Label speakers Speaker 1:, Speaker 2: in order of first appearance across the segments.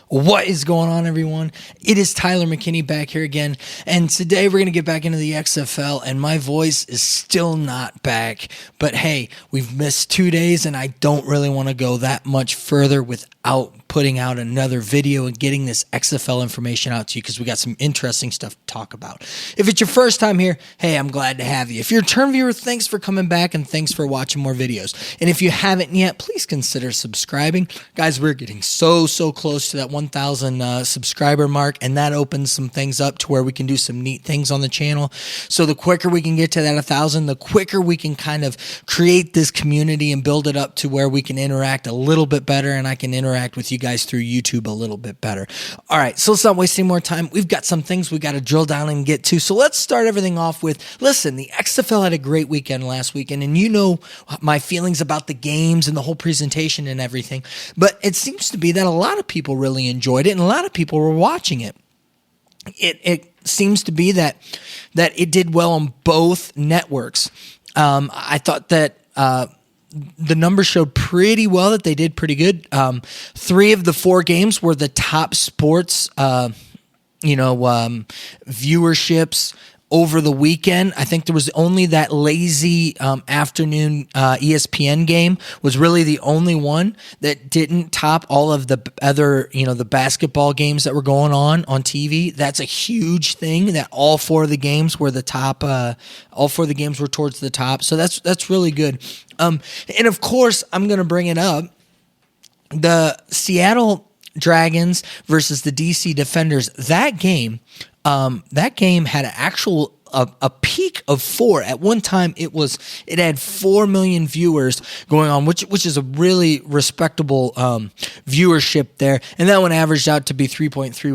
Speaker 1: What is going on, everyone? It is Tyler McKinney back here again, and today we're going to get back into the XFL, and my voice is still not back, but hey, we've missed 2 days, and I don't really want to go that much further without putting out another video and getting this XFL information out to you, because we got some interesting stuff to talk about. If it's your first time here, hey, I'm glad to have you. If you're a return viewer, thanks for coming back, and thanks for watching more videos. And if you haven't yet, please consider subscribing. Guys, we're getting so close to that 1,000 subscriber mark, and that opens some things up to where we can do some neat things on the channel. So the quicker we can get to that 1,000, the quicker we can kind of create this community and build it up to where we can interact a little bit better, and I can interact with you guys through YouTube a little bit better. All right, so let's not wasting more time. We've got some things we got to drill down and get to. So let's start everything off with, listen, the XFL had a great weekend last weekend, and you know my feelings about the games and the whole presentation and everything, but it seems to be that a lot of people really enjoyed it, and a lot of people were watching it. It seems to be that it did well on both networks. I thought that the numbers showed pretty well that they did pretty good. 3 of the 4 games were the top sports, viewerships over the weekend. I think there was only that lazy afternoon ESPN game was really the only one that didn't top all of the other, the basketball games that were going on TV. That's a huge thing that all 4 of the games were the top. All 4 of the games were towards the top. So that's really good. And of course, I'm going to bring it up. The Seattle Dragons versus the DC Defenders. That game had a peak of 4. At one time, it had 4 million viewers going on, which is a really respectable viewership there. And that one averaged out to be 3.3,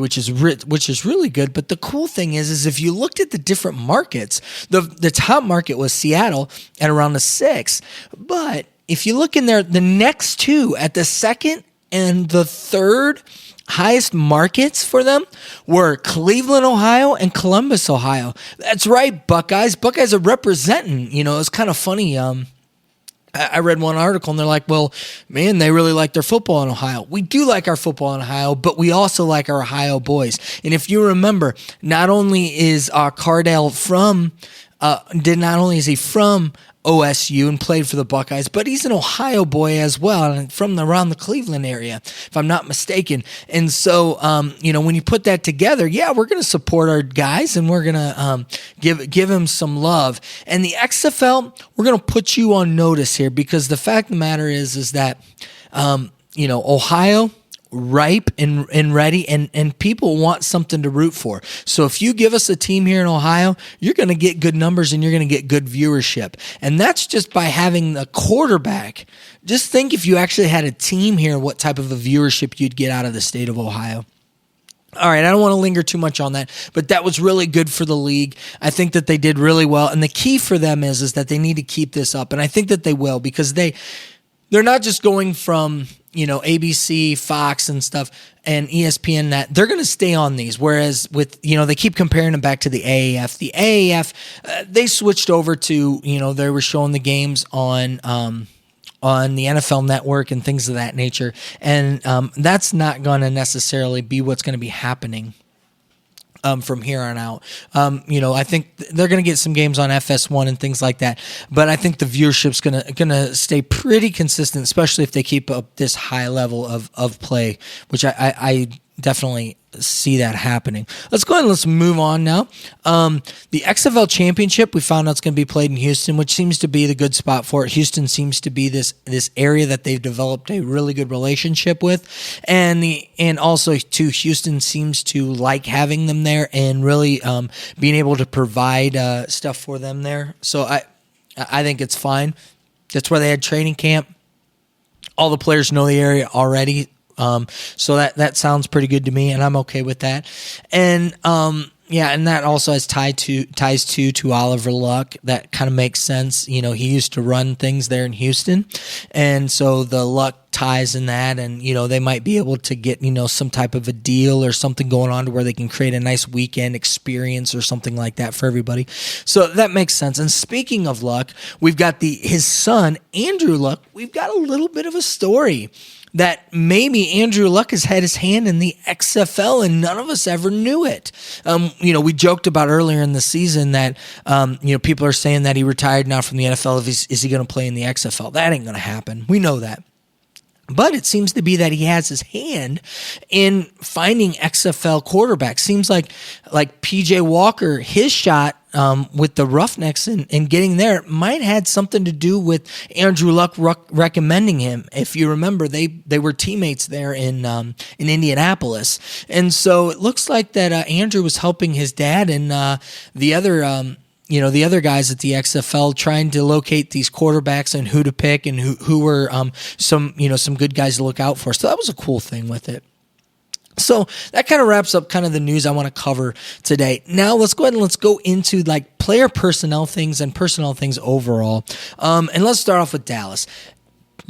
Speaker 1: which is really good. But the cool thing is if you looked at the different markets, the top market was Seattle at around a 6. But if you look in there, the next 2 at the second and the third highest markets for them were Cleveland, Ohio, and Columbus, Ohio. That's right, Buckeyes. Buckeyes are representing. It's kind of funny. I read one article, and they're like, well, man, they really like their football in Ohio. We do like our football in Ohio, but we also like our Ohio boys. And if you remember, not only is Cardale from OSU and played for the Buckeyes, but he's an Ohio boy as well, and from around the Cleveland area, if I'm not mistaken. And so, when you put that together, yeah, we're going to support our guys, and we're going to give him some love. And the XFL, we're going to put you on notice here, because the fact of the matter is that, Ohio, ripe and ready, and people want something to root for. So if you give us a team here in Ohio, you're going to get good numbers and you're going to get good viewership. And that's just by having a quarterback. Just think if you actually had a team here, what type of a viewership you'd get out of the state of Ohio. All right, I don't want to linger too much on that, but that was really good for the league. I think that they did really well, and the key for them is that they need to keep this up, and I think that they will, because they're not just going from ABC, Fox and stuff, and ESPN, that they're going to stay on these. Whereas with, they keep comparing them back to the AAF. The AAF, they switched over to, they were showing the games on the NFL Network and things of that nature. And that's not going to necessarily be what's going to be happening from here on out. I think they're going to get some games on FS1 and things like that, but I think the viewership's going to stay pretty consistent, especially if they keep up this high level of play, which I definitely see that happening. Let's go ahead and let's move on now. The XFL Championship, we found out it's going to be played in Houston, which seems to be the good spot for it. Houston seems to be this area that they've developed a really good relationship with, and also too, Houston seems to like having them there and really being able to provide stuff for them there. So I think it's fine. That's where they had training camp. All the players know the area already. So that sounds pretty good to me, and I'm okay with that. And and that also has ties to Oliver Luck. That kind of makes sense. He used to run things there in Houston, and so the Luck ties in that, and they might be able to get some type of a deal or something going on to where they can create a nice weekend experience or something like that for everybody. So that makes sense. And speaking of Luck, we've got his son Andrew Luck. We've got a little bit of a story. that maybe Andrew Luck has had his hand in the XFL and none of us ever knew it. We joked about earlier in the season that, people are saying that he retired now from the NFL. Is he going to play in the XFL? That ain't going to happen. We know that. But it seems to be that he has his hand in finding XFL quarterbacks. Seems like PJ Walker, his shot with the Roughnecks and getting there might have had something to do with Andrew Luck recommending him. If you remember, they were teammates there in Indianapolis, and so it looks like that Andrew was helping his dad and the other. The other guys at the XFL trying to locate these quarterbacks and who to pick and who were some good guys to look out for. So that was a cool thing with it. So that kind of wraps up kind of the news I want to cover today. Now let's go ahead and let's go into like player personnel things and personnel things overall. And let's start off with Dallas.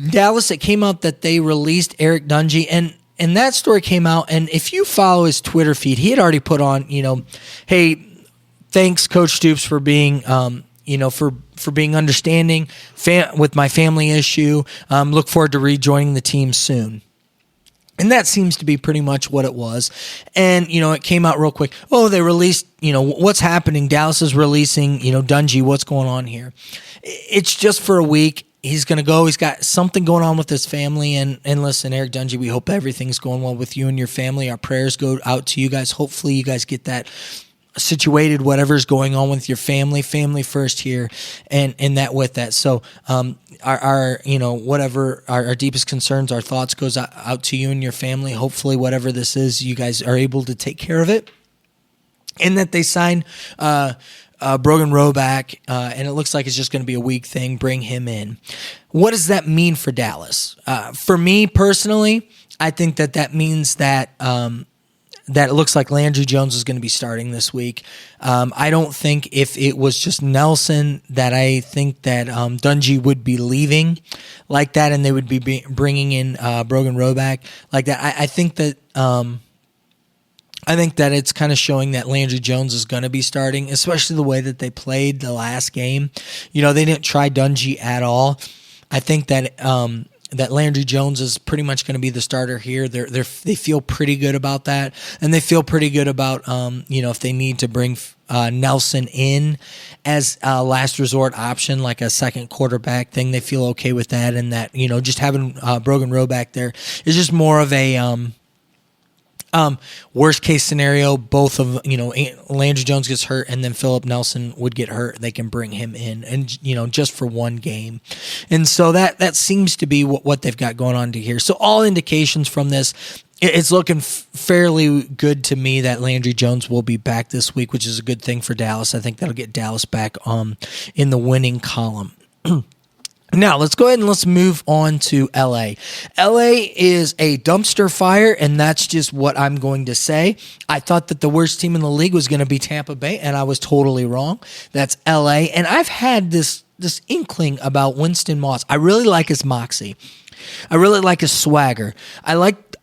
Speaker 1: Dallas, it came out that they released Eric Dungey, and that story came out. And if you follow his Twitter feed, he had already put on, hey, thanks, Coach Stoops, for being, for being understanding with my family issue. Look forward to rejoining the team soon. And that seems to be pretty much what it was. And, it came out real quick. Oh, they released, what's happening? Dallas is releasing, Dungy. What's going on here? It's just for a week. He's going to go. He's got something going on with his family. And listen, Eric Dungey, we hope everything's going well with you and your family. Our prayers go out to you guys. Hopefully you guys get that situated, whatever's going on with your family first here, and that with that. So our whatever our deepest concerns, our thoughts goes out to you and your family. Hopefully whatever this is, you guys are able to take care of it, and that they sign Brogan Roback, and it looks like it's just going to be a week thing. Bring him in. What does that mean for Dallas? For me personally, I think that means that that it looks like Landry Jones is going to be starting this week. I don't think if it was just Nelson that I think that Dungy would be leaving like that and they would be bringing in Brogan Roback like that. I think that it's kind of showing that Landry Jones is going to be starting, especially the way that they played the last game. They didn't try Dungy at all. I think that that Landry Jones is pretty much going to be the starter here. They feel pretty good about that, and they feel pretty good about if they need to bring Nelson in as a last resort option, like a second quarterback thing. They feel okay with that, and that just having Brogan Roback there is just more of a worst case scenario. Both of Landry Jones gets hurt and then Philip Nelson would get hurt. They can bring him in and just for one game, and so that seems to be what they've got going on to here. So all indications from this, it's looking fairly good to me that Landry Jones will be back this week, which is a good thing for Dallas. I think that'll get Dallas back in the winning column. Now, let's go ahead and let's move on to LA. LA is a dumpster fire, and that's just what I'm going to say. I thought that the worst team in the league was going to be Tampa Bay, and I was totally wrong. That's LA, and I've had this inkling about Winston Moss. I really like his moxie. I really like his swagger. I like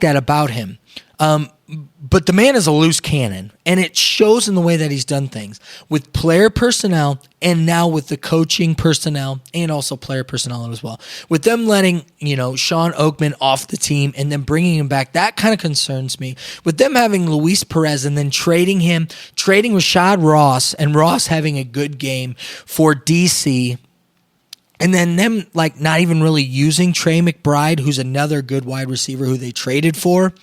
Speaker 1: that about him. But the man is a loose cannon, and it shows in the way that he's done things with player personnel and now with the coaching personnel and also player personnel as well. With them letting, Sean Oakman off the team and then bringing him back, that kind of concerns me. With them having Luis Perez and then trading Rashad Ross, and Ross having a good game for DC, and then them not even really using Trey McBride, who's another good wide receiver who they traded for.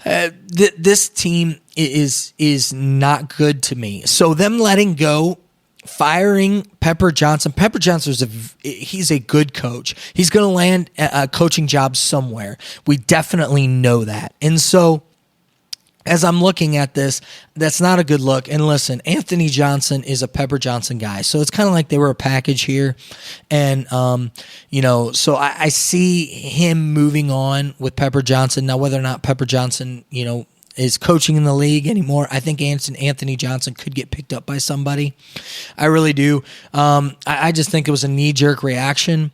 Speaker 1: This team is not good to me. So them letting go, firing Pepper Johnson. Pepper Johnson he's a good coach. He's going to land a coaching job somewhere. We definitely know that. And so as I'm looking at this, that's not a good look. And listen, Anthony Johnson is a Pepper Johnson guy. So it's kind of like they were a package here. And, so I see him moving on with Pepper Johnson. Now, whether or not Pepper Johnson, is coaching in the league anymore, I think Anthony Johnson could get picked up by somebody. I really do. I just think it was a knee-jerk reaction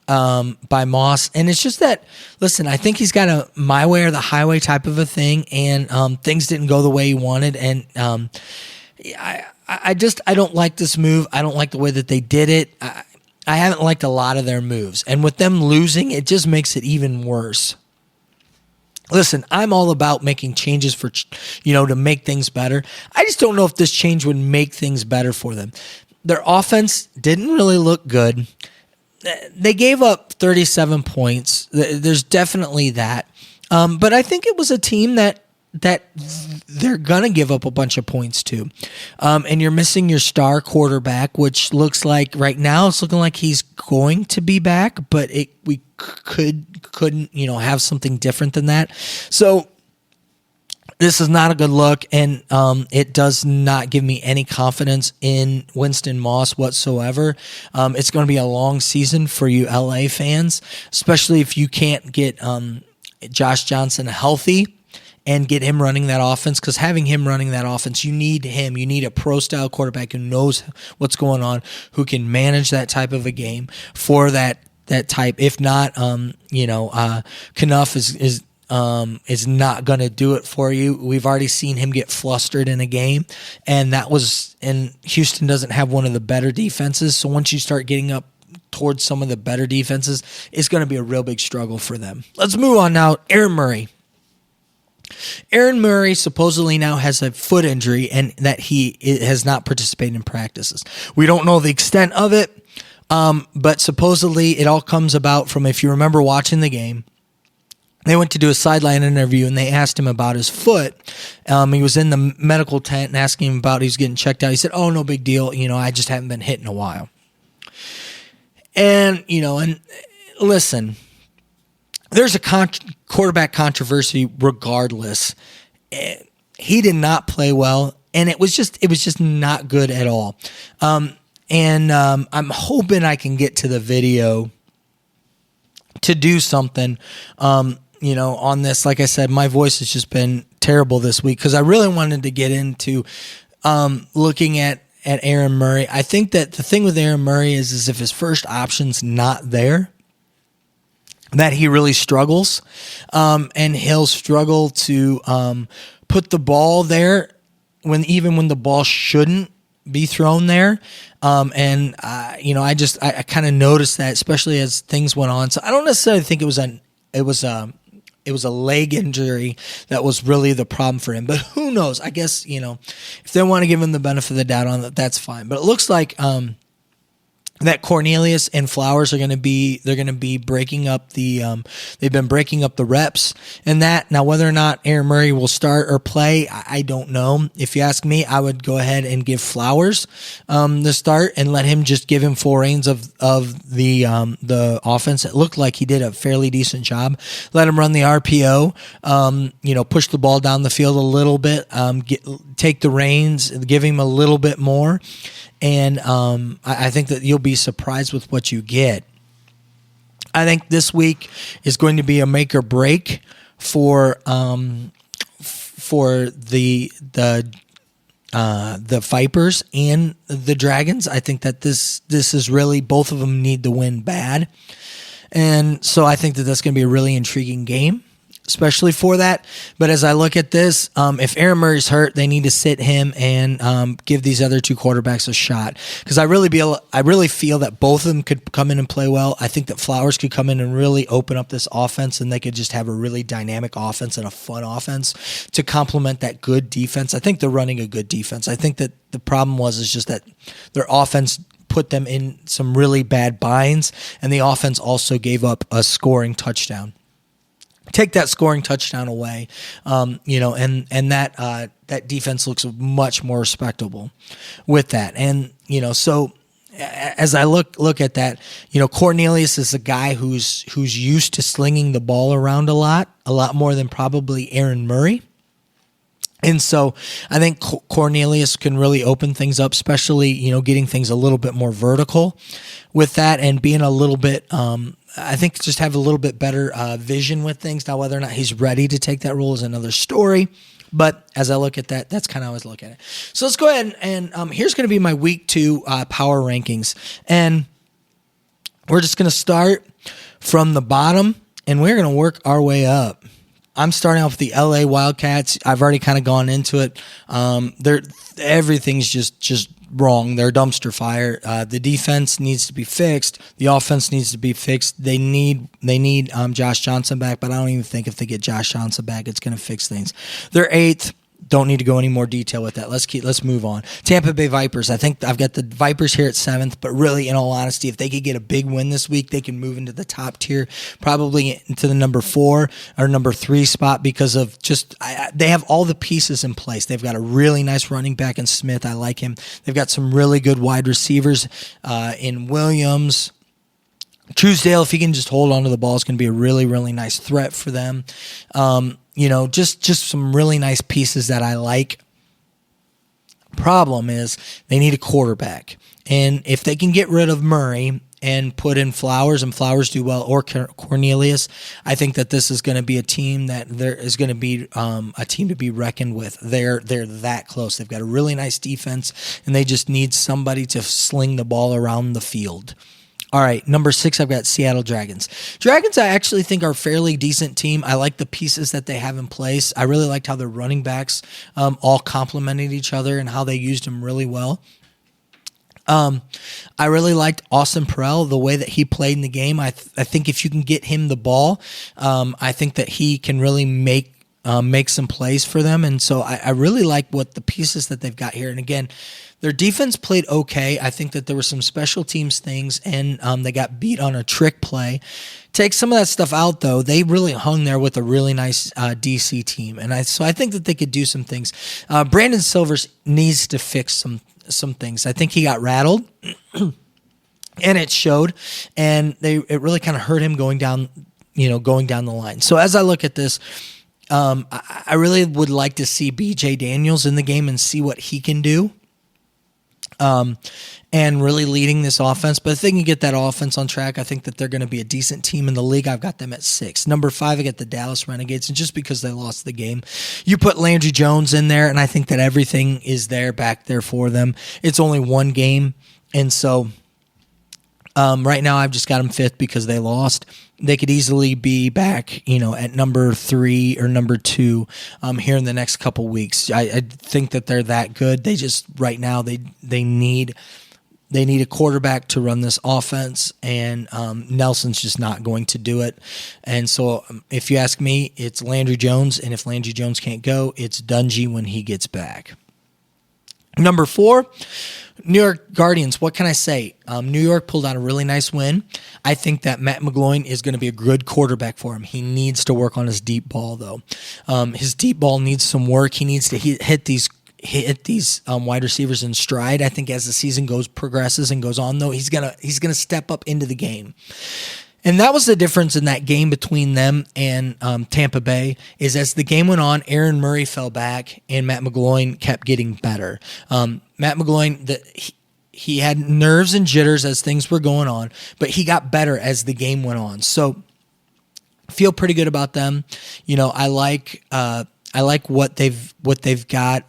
Speaker 1: by Moss. And it's just that, listen, I think he's got a my way or the highway type of a thing, and things didn't go the way he wanted. And I don't like this move. I don't like the way that they did it. I haven't liked a lot of their moves. And with them losing, it just makes it even worse. Listen, I'm all about making changes for, to make things better. I just don't know if this change would make things better for them. Their offense didn't really look good. They gave up 37 points. There's definitely that. But I think it was a team that they're going to give up a bunch of points to. And you're missing your star quarterback, which looks like right now it's looking like he's going to be back, but we couldn't have something different than that. So this is not a good look, and it does not give me any confidence in Winston Moss whatsoever. It's going to be a long season for you LA fans, especially if you can't get Josh Johnson healthy and get him running that offense, because having him running that offense, you need him. You need a pro-style quarterback who knows what's going on, who can manage that type of a game for that type. If not, Knuff is not going to do it for you. We've already seen him get flustered in a game, and Houston doesn't have one of the better defenses. So once you start getting up towards some of the better defenses, it's going to be a real big struggle for them. Let's move on now. Aaron Murray. Aaron Murray supposedly now has a foot injury and that he has not participated in practices. We don't know the extent of it, but supposedly it all comes about from, if you remember watching the game, they went to do a sideline interview and they asked him about his foot. He was in the medical tent and asking him about he was getting checked out. He said, "Oh, no big deal. I just haven't been hit in a while." And listen, there's a quarterback controversy regardless. He did not play well, and it was just not good at all. I'm hoping I can get to the video to do something, on this. Like I said, my voice has just been terrible this week because I really wanted to get into looking at Aaron Murray. I think that the thing with Aaron Murray is if his first option's not there, that he really struggles, and he'll struggle to put the ball there even when the ball shouldn't be thrown there. I kind of noticed that, especially as things went on. So I don't necessarily think it was a leg injury that was really the problem for him. But who knows? I guess if they want to give him the benefit of the doubt on that, that's fine. But it looks like that Cornelius and Flowers they're going to be breaking up they've been breaking up the reps and that. Now, whether or not Aaron Murray will start or play, I don't know. If you ask me, I would go ahead and give Flowers the start and let him just give him full reins of the offense. It looked like he did a fairly decent job. Let him run the RPO, push the ball down the field a little bit, take the reins, give him a little bit more. And I think that you'll be surprised with what you get. I think this week is going to be a make or break for the Vipers and the Dragons. I think that this is really, both of them need to win bad, and so I think that that's going to be a really intriguing game, especially for that. But as I look at this, if Aaron Murray's hurt, they need to sit him and give these other two quarterbacks a shot, because I really feel that both of them could come in and play well. I think that Flowers could come in and really open up this offense, and they could just have a really dynamic offense and a fun offense to complement that good defense. I think they're running a good defense. I think that the problem is just that their offense put them in some really bad binds, and the offense also gave up a scoring touchdown. Take that scoring touchdown away, and that defense looks much more respectable with that. And so as I look at that, Cornelius is a guy who's used to slinging the ball around a lot more than probably Aaron Murray. And so I think Cornelius can really open things up, especially, getting things a little bit more vertical with that and being a little bit, I think just have a little bit better vision with things. Now, whether or not he's ready to take that role is another story. But as I look at that, that's kind of how I always look at it. So let's go ahead and here's going to be my week 2 power rankings. And we're just going to start from the bottom, and we're going to work our way up. I'm starting off with the LA Wildcats. I've already kind of gone into it. Everything's just wrong. They're a dumpster fire. The defense needs to be fixed. The offense needs to be fixed. They need Josh Johnson back, but I don't even think if they get Josh Johnson back, it's going to fix things. They're 8th. Don't need to go any more detail with that. Let's move on. Tampa Bay Vipers. I think I've got the Vipers here at 7th, but really, in all honesty, if they could get a big win this week, they can move into the top tier, probably into the number 4 or number 3 spot because of they have all the pieces in place. They've got a really nice running back in Smith. I like him. They've got some really good wide receivers in Williams. Truesdale, if he can just hold on to the ball, is going to be a really, really nice threat for them. Just some really nice pieces that I like. Problem is they need a quarterback. And if they can get rid of Murray and put in Flowers, and Flowers do well, or Cornelius, I think that this is going to be a team that there is going to be a team to be reckoned with. They're that close. They've got a really nice defense, and they just need somebody to sling the ball around the field. All right, number 6, I've got Seattle Dragons. Dragons, I actually think, are a fairly decent team. I like the pieces that they have in place. I really liked how their running backs all complemented each other and how they used them really well. I really liked Austin Perel, the way that he played in the game. I think if you can get him the ball, I think that he can really make some plays for them. And so I really like what the pieces that they've got here. And again, their defense played okay. I think that there were some special teams things, and they got beat on a trick play. Take some of that stuff out, though. They really hung there with a really nice DC team. And so I think that they could do some things. Brandon Silvers needs to fix some things. I think he got rattled, and it showed. And it really kind of hurt him going down the line. So as I look at this, I really would like to see BJ Daniels in the game and see what he can do. And really leading this offense. But if they can get that offense on track, I think that they're going to be a decent team in the league. I've got them at 6. Number 5, I got the Dallas Renegades. And just because they lost the game, you put Landry Jones in there, and I think that everything is back there for them. It's only one game. And so right now I've just got them 5th because they lost. They could easily be back, at number 3 or number 2 here in the next couple weeks. I think that they're that good. They just right now they need a quarterback to run this offense, and Nelson's just not going to do it. And so, if you ask me, it's Landry Jones, and if Landry Jones can't go, it's Dungy when he gets back. Number 4, New York Guardians. What can I say? New York pulled out a really nice win. I think that Matt McGloin is going to be a good quarterback for him. He needs to work on his deep ball, though. His deep ball needs some work. He needs to hit these wide receivers in stride. I think as the season progresses and goes on, though, he's gonna step up into the game. And that was the difference in that game between them and Tampa Bay, is as the game went on, Aaron Murray fell back and Matt McGloin kept getting better. Matt McGloin, he had nerves and jitters as things were going on, but he got better as the game went on. So feel pretty good about them. I like what they've got.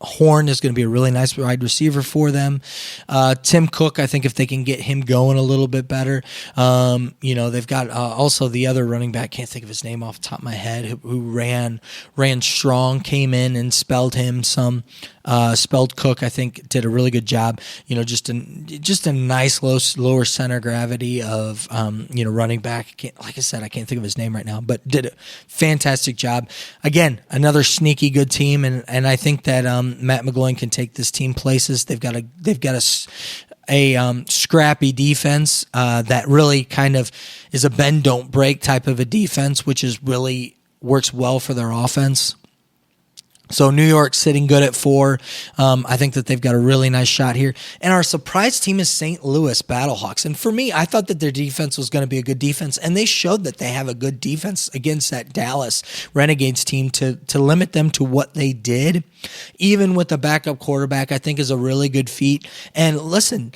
Speaker 1: Horn is going to be a really nice wide receiver for them. Tim Cook, I think if they can get him going a little bit better. They've got also the other running back, can't think of his name off the top of my head, who ran strong, came in and spelled him some. Spelled Cook, I think, did a really good job. Just a nice lower center gravity of running back. Like I said, I can't think of his name right now, but did a fantastic job. Again, another sneaky good team, and I think that Matt McGloin can take this team places. They've got a scrappy defense that really kind of is a bend don't break type of a defense, which is really works well for their offense. So New York sitting good at 4. I think that they've got a really nice shot here. And our surprise team is St. Louis Battlehawks. And for me, I thought that their defense was going to be a good defense, and they showed that they have a good defense against that Dallas Renegades team to limit them to what they did. Even with the backup quarterback, I think is a really good feat. And listen,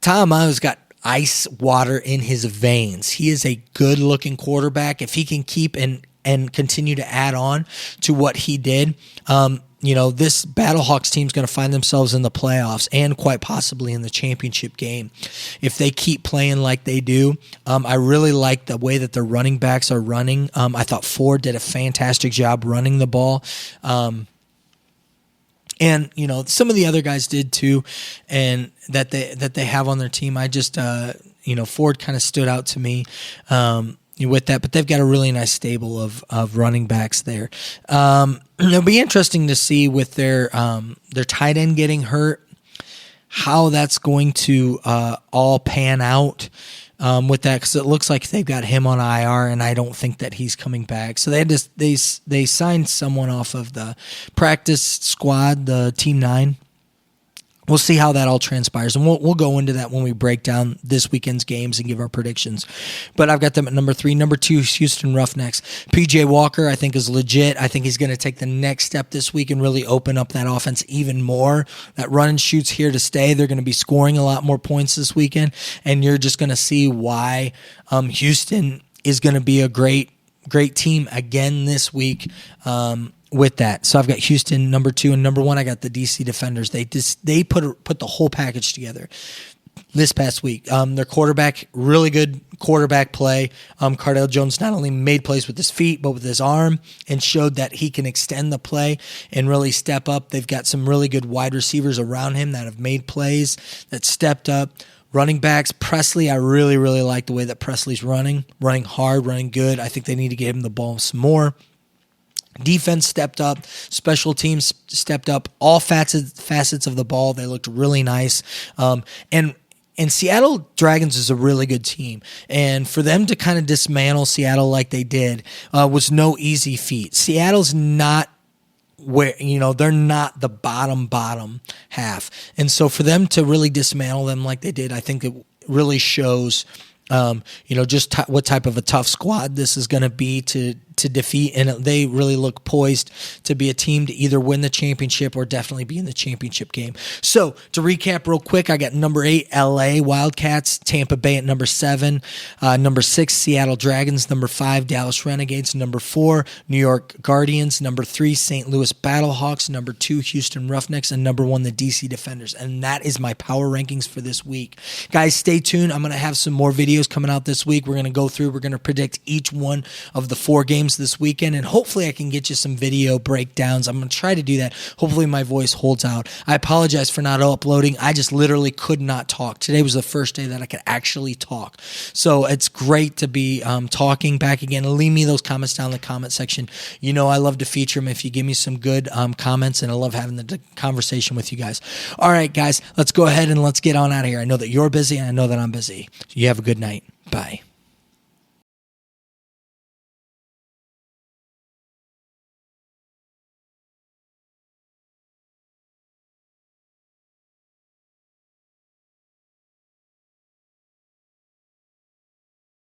Speaker 1: Talamao's got ice water in his veins. He is a good-looking quarterback. If he can keep and continue to add on to what he did, this Battlehawks team is going to find themselves in the playoffs and quite possibly in the championship game if they keep playing like they do. I really like the way that their running backs are running. I thought Ford did a fantastic job running the ball. And, some of the other guys did too, and that they have on their team. I just, Ford kind of stood out to me with that, but they've got a really nice stable of running backs there. It'll be interesting to see with their tight end getting hurt, how that's going to all pan out. With that, because it looks like they've got him on IR, and I don't think that he's coming back. So they signed someone off of the practice squad, the Team 9. We'll see how that all transpires, and we'll go into that when we break down this weekend's games and give our predictions. But I've got them at number 3. Number 2 is Houston Roughnecks. PJ Walker, I think, is legit. I think he's going to take the next step this week and really open up that offense even more. That run and shoot's here to stay. They're going to be scoring a lot more points this weekend, and you're just going to see why Houston is going to be a great team again this week. With that, so I've got Houston number 2, and number 1 I got the DC Defenders. They put the whole package together this past week. Their quarterback, really good quarterback play. Cardale Jones not only made plays with his feet but with his arm, and showed that he can extend the play and really step up. They've got some really good wide receivers around him that have made plays, that stepped up. Running backs, Presley, I really, really like the way that Presley's running hard, running good. I think they need to give him the ball some more. Defense stepped up. Special teams stepped up. All facets of the ball, they looked really nice. And Seattle Dragons is a really good team. And for them to kind of dismantle Seattle like they did was no easy feat. Seattle's not where, they're not the bottom half. And so for them to really dismantle them like they did, I think it really shows what type of a tough squad this is going to be to defeat, and they really look poised to be a team to either win the championship or definitely be in the championship game. So to recap real quick, I got number 8, LA Wildcats, Tampa Bay at number 7, number 6, Seattle Dragons, number 5, Dallas Renegades, number 4, New York Guardians, number 3, St. Louis Battlehawks, number 2, Houston Roughnecks, and number 1, the DC Defenders. And that is my power rankings for this week. Guys, stay tuned. I'm going to have some more videos coming out this week. We're going to predict each one of the 4 games this weekend, and hopefully I can get you some video breakdowns. I'm going to try to do that. Hopefully my voice holds out. I apologize for not uploading. I just literally could not talk. Today was the first day that I could actually talk. So it's great to be talking back again. Leave me those comments down in the comment section. I love to feature them if you give me some good comments, and I love having the conversation with you guys. All right, guys, let's go ahead and let's get on out of here. I know that you're busy, and I know that I'm busy. You have a good night. Bye.